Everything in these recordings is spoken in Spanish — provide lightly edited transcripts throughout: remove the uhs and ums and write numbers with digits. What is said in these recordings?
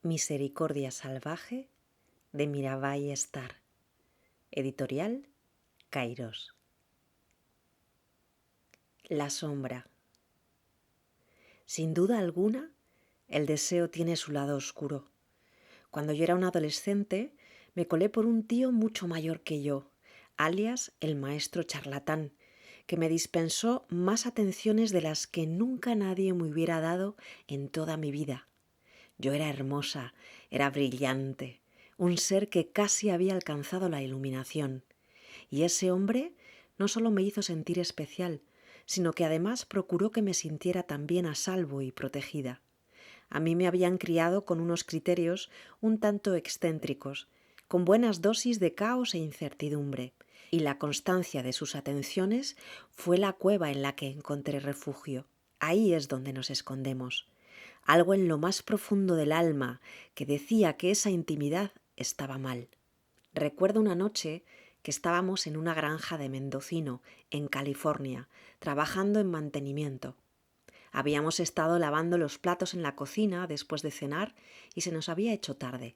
Misericordia salvaje de Mirabai Star. Editorial Kairos. La sombra. Sin duda alguna, el deseo tiene su lado oscuro. Cuando yo era un adolescente, me colé por un tío mucho mayor que yo, alias el maestro charlatán, que me dispensó más atenciones de las que nunca nadie me hubiera dado en toda mi vida. Yo era hermosa, era brillante, un ser que casi había alcanzado la iluminación. Y ese hombre no solo me hizo sentir especial, sino que además procuró que me sintiera también a salvo y protegida. A mí me habían criado con unos criterios un tanto excéntricos, con buenas dosis de caos e incertidumbre, y la constancia de sus atenciones fue la cueva en la que encontré refugio. Ahí es donde nos escondemos. Algo en lo más profundo del alma que decía que esa intimidad estaba mal. Recuerdo una noche que estábamos en una granja de Mendocino, en California, trabajando en mantenimiento. Habíamos estado lavando los platos en la cocina después de cenar y se nos había hecho tarde.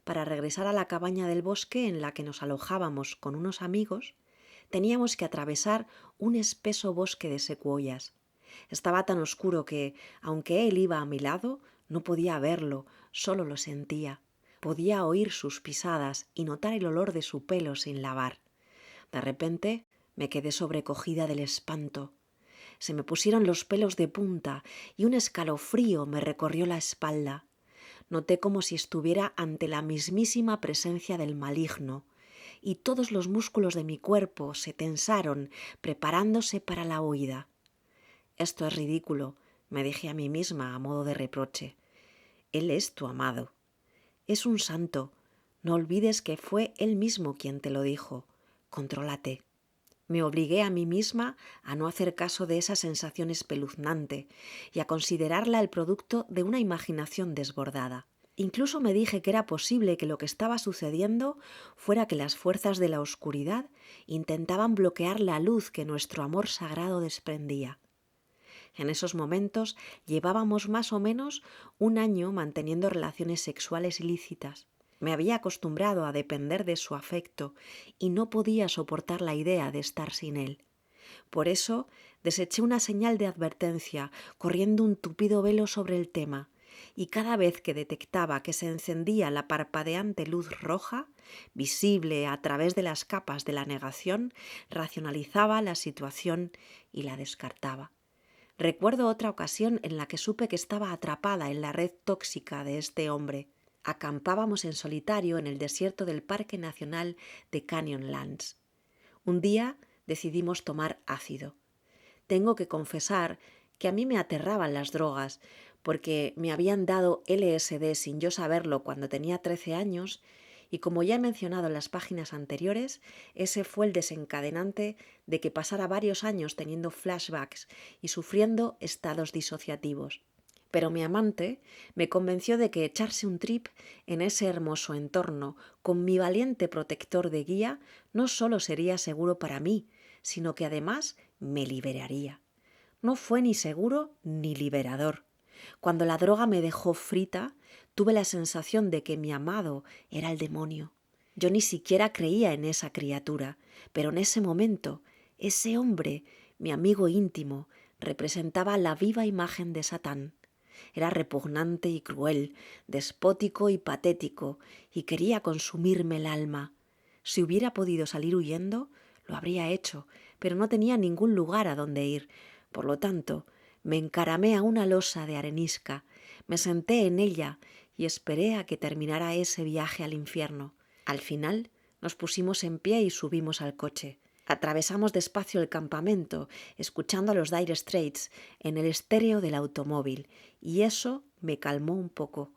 Para regresar a la cabaña del bosque en la que nos alojábamos con unos amigos, teníamos que atravesar un espeso bosque de secuoyas. Estaba tan oscuro que, aunque él iba a mi lado, no podía verlo, solo lo sentía. Podía oír sus pisadas y notar el olor de su pelo sin lavar. De repente me quedé sobrecogida del espanto. Se me pusieron los pelos de punta y un escalofrío me recorrió la espalda. Noté como si estuviera ante la mismísima presencia del maligno, y todos los músculos de mi cuerpo se tensaron, preparándose para la huida. Esto es ridículo, me dije a mí misma a modo de reproche. Él es tu amado. Es un santo. No olvides que fue él mismo quien te lo dijo. Contrólate. Me obligué a mí misma a no hacer caso de esa sensación espeluznante y a considerarla el producto de una imaginación desbordada. Incluso me dije que era posible que lo que estaba sucediendo fuera que las fuerzas de la oscuridad intentaban bloquear la luz que nuestro amor sagrado desprendía. En esos momentos llevábamos más o menos un año manteniendo relaciones sexuales ilícitas. Me había acostumbrado a depender de su afecto y no podía soportar la idea de estar sin él. Por eso deseché una señal de advertencia, corriendo un tupido velo sobre el tema, y cada vez que detectaba que se encendía la parpadeante luz roja, visible a través de las capas de la negación, racionalizaba la situación y la descartaba. Recuerdo otra ocasión en la que supe que estaba atrapada en la red tóxica de este hombre. Acampábamos en solitario en el desierto del Parque Nacional de Canyonlands. Un día decidimos tomar ácido. Tengo que confesar que a mí me aterraban las drogas, porque me habían dado LSD sin yo saberlo cuando tenía 13 años, y como ya he mencionado en las páginas anteriores, ese fue el desencadenante de que pasara varios años teniendo flashbacks y sufriendo estados disociativos. Pero mi amante me convenció de que echarse un trip en ese hermoso entorno con mi valiente protector de guía no solo sería seguro para mí, sino que además me liberaría. No fue ni seguro ni liberador. Cuando la droga me dejó frita, tuve la sensación de que mi amado era el demonio. Yo ni siquiera creía en esa criatura, pero en ese momento, ese hombre, mi amigo íntimo, representaba la viva imagen de Satán. Era repugnante y cruel, despótico y patético, y quería consumirme el alma. Si hubiera podido salir huyendo, lo habría hecho, pero no tenía ningún lugar a donde ir. Por lo tanto, me encaramé a una losa de arenisca, me senté en ella y esperé a que terminara ese viaje al infierno. Al final, nos pusimos en pie y subimos al coche. Atravesamos despacio el campamento, escuchando a los Dire Straits en el estéreo del automóvil, y eso me calmó un poco.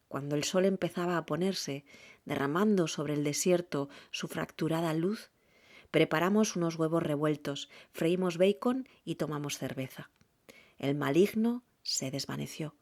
Cuando el sol empezaba a ponerse, derramando sobre el desierto su fracturada luz, preparamos unos huevos revueltos, freímos bacon y tomamos cerveza. El maligno se desvaneció.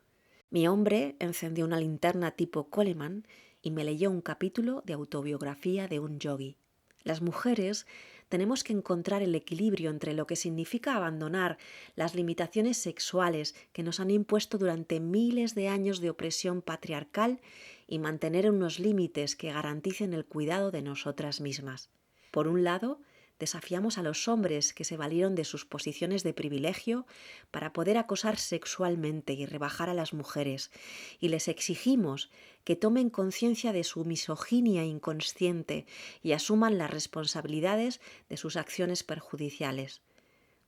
Mi hombre encendió una linterna tipo Coleman y me leyó un capítulo de autobiografía de un yogui. Las mujeres tenemos que encontrar el equilibrio entre lo que significa abandonar las limitaciones sexuales que nos han impuesto durante miles de años de opresión patriarcal y mantener unos límites que garanticen el cuidado de nosotras mismas. Por un lado, desafiamos a los hombres que se valieron de sus posiciones de privilegio para poder acosar sexualmente y rebajar a las mujeres, y les exigimos que tomen conciencia de su misoginia inconsciente y asuman las responsabilidades de sus acciones perjudiciales.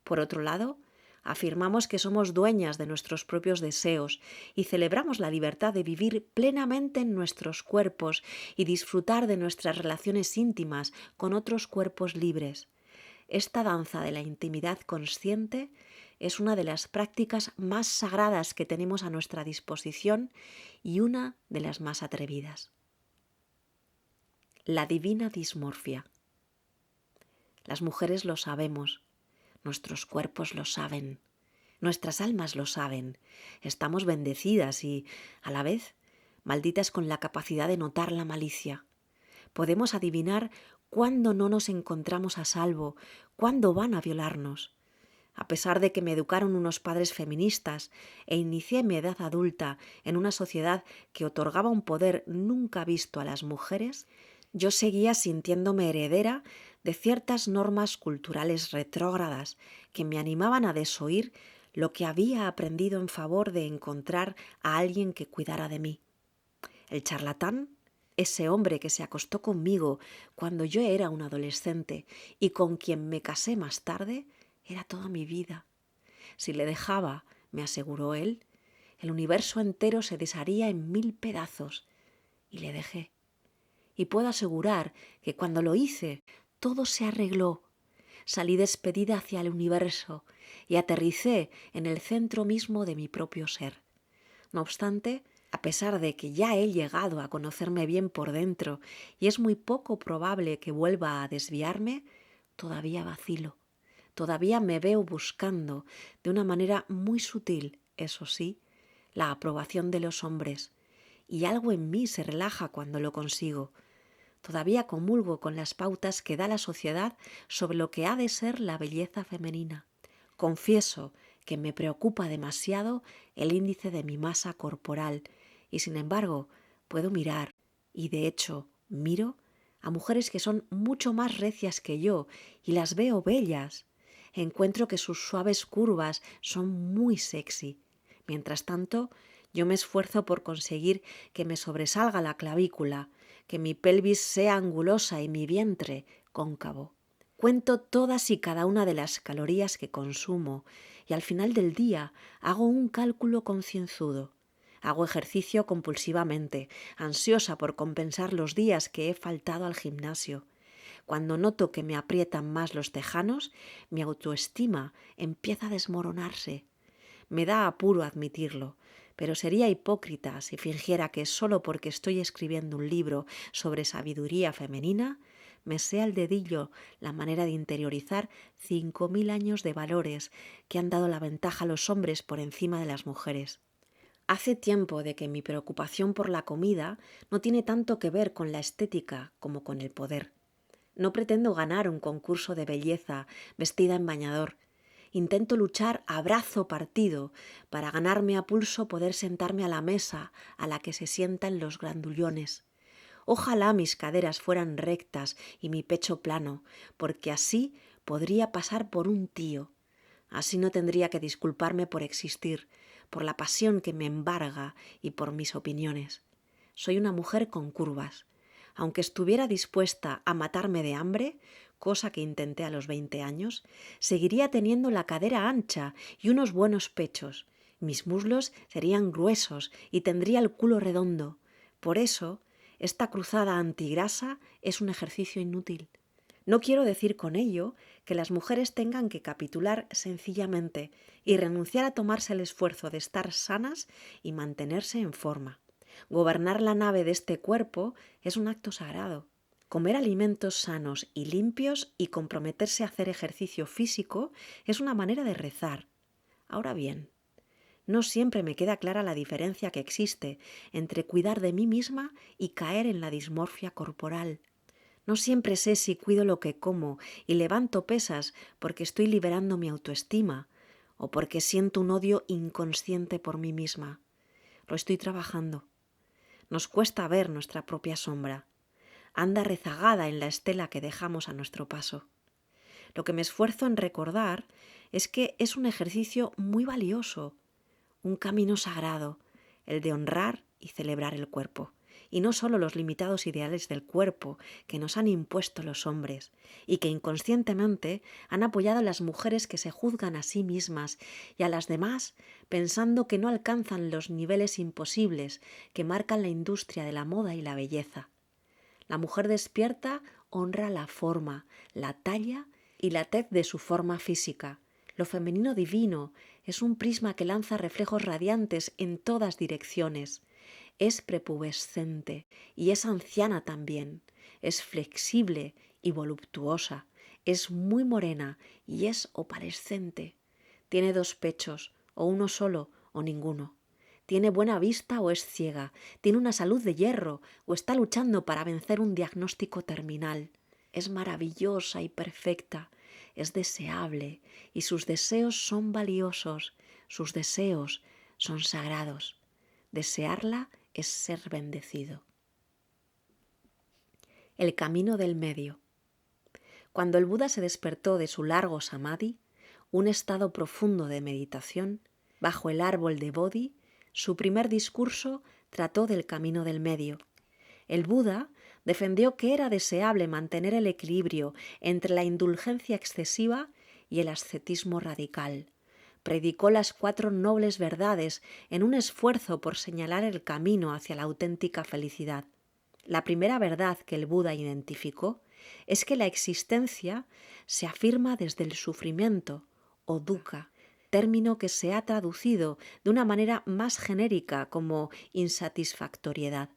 Por otro lado, afirmamos que somos dueñas de nuestros propios deseos y celebramos la libertad de vivir plenamente en nuestros cuerpos y disfrutar de nuestras relaciones íntimas con otros cuerpos libres. Esta danza de la intimidad consciente es una de las prácticas más sagradas que tenemos a nuestra disposición y una de las más atrevidas. La divina dismorfia. Las mujeres lo sabemos. Nuestros cuerpos lo saben, nuestras almas lo saben, estamos bendecidas y, a la vez, malditas con la capacidad de notar la malicia. Podemos adivinar cuándo no nos encontramos a salvo, cuándo van a violarnos. A pesar de que me educaron unos padres feministas e inicié mi edad adulta en una sociedad que otorgaba un poder nunca visto a las mujeres, yo seguía sintiéndome heredera de ciertas normas culturales retrógradas que me animaban a desoír lo que había aprendido en favor de encontrar a alguien que cuidara de mí. El charlatán, ese hombre que se acostó conmigo cuando yo era un adolescente y con quien me casé más tarde, era toda mi vida. Si le dejaba, me aseguró él, el universo entero se desharía en 1000 pedazos. Y le dejé. Y puedo asegurar que cuando lo hice, todo se arregló. Salí despedida hacia el universo y aterricé en el centro mismo de mi propio ser. No obstante, a pesar de que ya he llegado a conocerme bien por dentro y es muy poco probable que vuelva a desviarme, todavía vacilo. Todavía me veo buscando, de una manera muy sutil, eso sí, la aprobación de los hombres, y algo en mí se relaja cuando lo consigo. Todavía comulgo con las pautas que da la sociedad sobre lo que ha de ser la belleza femenina. Confieso que me preocupa demasiado el índice de mi masa corporal y, sin embargo, puedo mirar, y de hecho miro, a mujeres que son mucho más recias que yo y las veo bellas. Encuentro que sus suaves curvas son muy sexy. Mientras tanto, yo me esfuerzo por conseguir que me sobresalga la clavícula, que mi pelvis sea angulosa y mi vientre cóncavo. Cuento todas y cada una de las calorías que consumo y al final del día hago un cálculo concienzudo. Hago ejercicio compulsivamente, ansiosa por compensar los días que he faltado al gimnasio. Cuando noto que me aprietan más los tejanos, mi autoestima empieza a desmoronarse. Me da apuro admitirlo, pero sería hipócrita si fingiera que solo porque estoy escribiendo un libro sobre sabiduría femenina, me sé al dedillo la manera de interiorizar 5000 años de valores que han dado la ventaja a los hombres por encima de las mujeres. Hace tiempo de que mi preocupación por la comida no tiene tanto que ver con la estética como con el poder. No pretendo ganar un concurso de belleza vestida en bañador. Intento luchar a brazo partido para ganarme a pulso poder sentarme a la mesa a la que se sientan los grandullones. Ojalá mis caderas fueran rectas y mi pecho plano, porque así podría pasar por un tío. Así no tendría que disculparme por existir, por la pasión que me embarga y por mis opiniones. Soy una mujer con curvas. Aunque estuviera dispuesta a matarme de hambre, cosa que intenté a los 20 años, seguiría teniendo la cadera ancha y unos buenos pechos. Mis muslos serían gruesos y tendría el culo redondo. Por eso, esta cruzada antigrasa es un ejercicio inútil. No quiero decir con ello que las mujeres tengan que capitular sencillamente y renunciar a tomarse el esfuerzo de estar sanas y mantenerse en forma. Gobernar la nave de este cuerpo es un acto sagrado. Comer alimentos sanos y limpios y comprometerse a hacer ejercicio físico es una manera de rezar. Ahora bien, no siempre me queda clara la diferencia que existe entre cuidar de mí misma y caer en la dismorfia corporal. No siempre sé si cuido lo que como y levanto pesas porque estoy liberando mi autoestima o porque siento un odio inconsciente por mí misma. Lo estoy trabajando. Nos cuesta ver nuestra propia sombra. Anda rezagada en la estela que dejamos a nuestro paso. Lo que me esfuerzo en recordar es que es un ejercicio muy valioso, un camino sagrado, el de honrar y celebrar el cuerpo, y no solo los limitados ideales del cuerpo que nos han impuesto los hombres y que inconscientemente han apoyado a las mujeres que se juzgan a sí mismas y a las demás pensando que no alcanzan los niveles imposibles que marcan la industria de la moda y la belleza. La mujer despierta honra la forma, la talla y la tez de su forma física. Lo femenino divino es un prisma que lanza reflejos radiantes en todas direcciones. Es prepubescente y es anciana también. Es flexible y voluptuosa. Es muy morena y es opalescente. Tiene dos pechos, o uno solo, o ninguno. Tiene buena vista o es ciega. Tiene una salud de hierro o está luchando para vencer un diagnóstico terminal. Es maravillosa y perfecta. Es deseable y sus deseos son valiosos. Sus deseos son sagrados. Desearla es ser bendecido. El camino del medio. Cuando el Buda se despertó de su largo samadhi, un estado profundo de meditación, bajo el árbol de Bodhi, su primer discurso trató del camino del medio. El Buda defendió que era deseable mantener el equilibrio entre la indulgencia excesiva y el ascetismo radical. Predicó las 4 nobles verdades en un esfuerzo por señalar el camino hacia la auténtica felicidad. La primera verdad que el Buda identificó es que la existencia se afirma desde el sufrimiento, o dukkha, término que se ha traducido de una manera más genérica como insatisfactoriedad.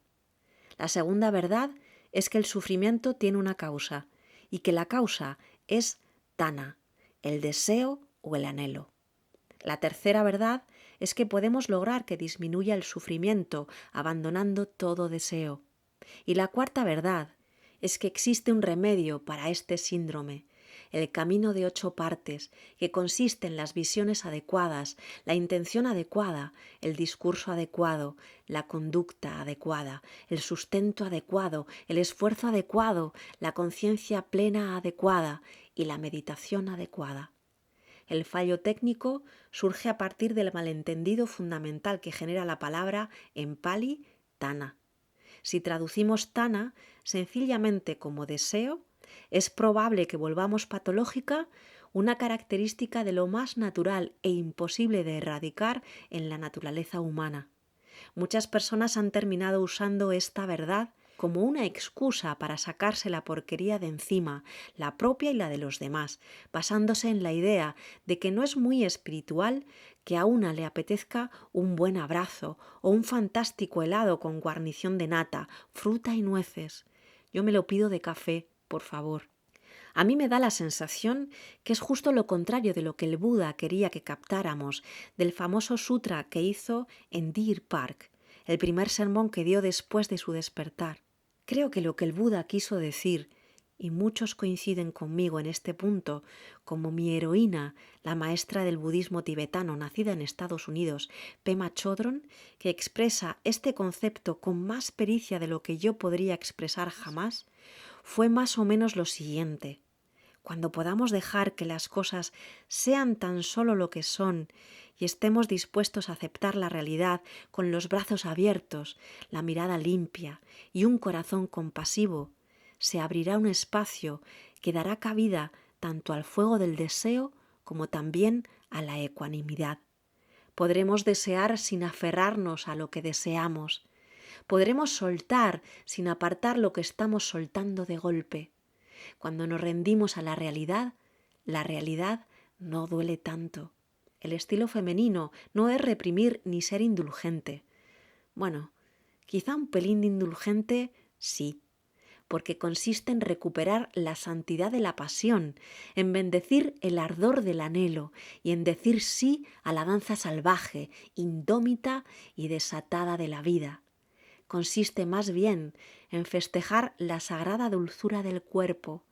La segunda verdad es que el sufrimiento tiene una causa y que la causa es tanha, el deseo o el anhelo. La tercera verdad es que podemos lograr que disminuya el sufrimiento abandonando todo deseo. Y la cuarta verdad es que existe un remedio para este síndrome, el camino de 8 partes, que consiste en las visiones adecuadas, la intención adecuada, el discurso adecuado, la conducta adecuada, el sustento adecuado, el esfuerzo adecuado, la conciencia plena adecuada y la meditación adecuada. El fallo técnico surge a partir del malentendido fundamental que genera la palabra en pali tanha. Si traducimos tanha sencillamente como deseo, es probable que volvamos patológica una característica de lo más natural e imposible de erradicar en la naturaleza humana. Muchas personas han terminado usando esta verdad como una excusa para sacarse la porquería de encima, la propia y la de los demás, basándose en la idea de que no es muy espiritual que a una le apetezca un buen abrazo o un fantástico helado con guarnición de nata, fruta y nueces. Yo me lo pido de café, por favor. A mí me da la sensación que es justo lo contrario de lo que el Buda quería que captáramos del famoso sutra que hizo en Deer Park, el primer sermón que dio después de su despertar. Creo que lo que el Buda quiso decir, y muchos coinciden conmigo en este punto, como mi heroína, la maestra del budismo tibetano nacida en Estados Unidos, Pema Chodron, que expresa este concepto con más pericia de lo que yo podría expresar jamás, fue más o menos lo siguiente. Cuando podamos dejar que las cosas sean tan solo lo que son y estemos dispuestos a aceptar la realidad con los brazos abiertos, la mirada limpia y un corazón compasivo, se abrirá un espacio que dará cabida tanto al fuego del deseo como también a la ecuanimidad. Podremos desear sin aferrarnos a lo que deseamos. Podremos soltar sin apartar lo que estamos soltando de golpe. Cuando nos rendimos a la realidad no duele tanto. El estilo femenino no es reprimir ni ser indulgente. Bueno, quizá un pelín de indulgente sí, porque consiste en recuperar la santidad de la pasión, en bendecir el ardor del anhelo y en decir sí a la danza salvaje, indómita y desatada de la vida. consiste más bien en festejar la sagrada dulzura del cuerpo,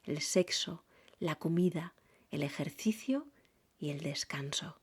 el sexo, la comida, el ejercicio y el descanso.